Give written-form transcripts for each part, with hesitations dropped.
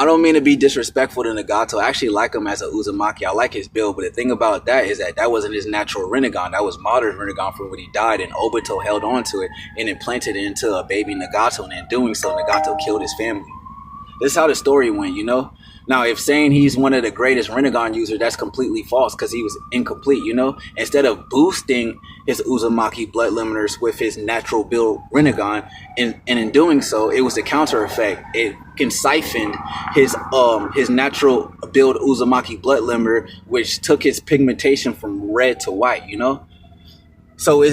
I don't mean to be disrespectful to Nagato. I actually like him as a Uzumaki. I like his build, but the thing about that is that wasn't his natural Rinnegan. That was modern Rinnegan from when he died, and Obito held on to it and implanted it into a baby Nagato, and in doing so, Nagato killed his family. This is how the story went, you know? Now, if saying he's one of the greatest Rinnegan users, that's completely false because he was incomplete, you know? Instead of boosting his Uzumaki blood limiters with his natural build Rinnegan, and in doing so, it was the counter effect. It can siphon his natural build Uzumaki blood limiter, which took his pigmentation from red to white, you know? So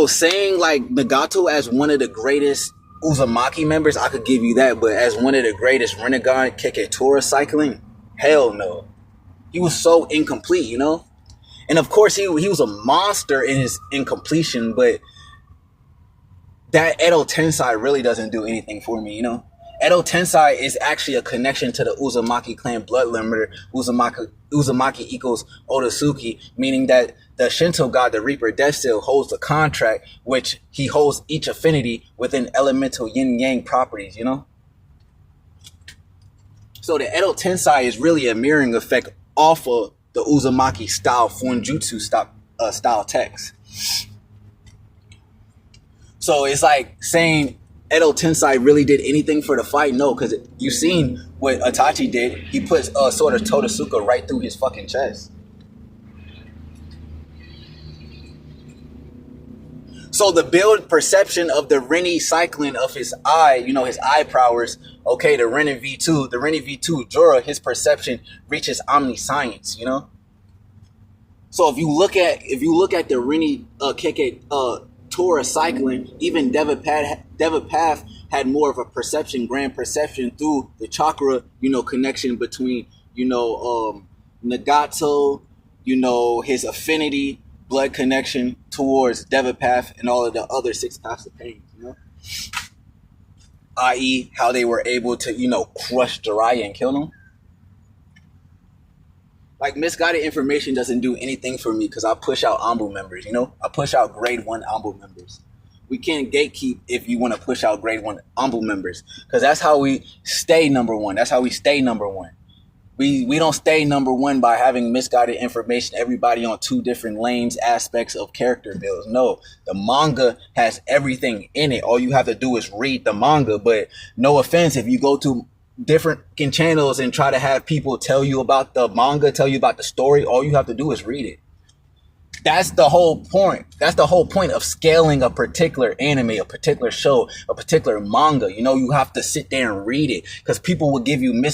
saying like Nagato as one of the greatest Uzumaki members, I could give you that, but as one of the greatest Rinnegan Keketora cycling, hell no. He was so incomplete, you know? And of course, he was a monster in his incompletion, but that Edo Tensei really doesn't do anything for me, you know? Edo Tensei is actually a connection to the Uzumaki clan blood limiter. Uzumaki equals Otosuki, meaning that the Shinto god, the Reaper Death Seal, holds the contract, which he holds each affinity within elemental yin-yang properties, you know? So the Edo Tensei is really a mirroring effect off of the Uzumaki style Funjutsu style text. So it's like saying Edo Tensei really did anything for the fight? No, because you've seen what Itachi did. He put a sword of Totasuka right through his fucking chest. So the build perception of the Renny cycling of his eye, you know, his eye powers. Okay, the Renny V2 Jura, his perception reaches omniscience, you know. So if you look at the Renny Keketora cycling, even Devapath had more of a perception, grand perception through the chakra, you know, connection between, you know, Nagato, you know, his affinity, blood connection towards Devapath and all of the other 6 paths of pain, you know? I.e., how they were able to, you know, crush Jiraiya and kill him. Like, misguided information doesn't do anything for me because I push out Ambu members, you know? I push out grade 1 Ambu members. We can't gatekeep if you want to push out grade 1 Ambu members because that's how we stay number 1. That's how we stay number 1. We don't stay number 1 by having misguided information, everybody on 2 different lanes, aspects of character builds. No, the manga has everything in it. All you have to do is read the manga. But no offense, if you go to different channels and try to have people tell you about the manga, tell you about the story, all you have to do is read it. That's the whole point. That's the whole point of scaling a particular anime, a particular show, a particular manga. You know, you have to sit there and read it because people will give you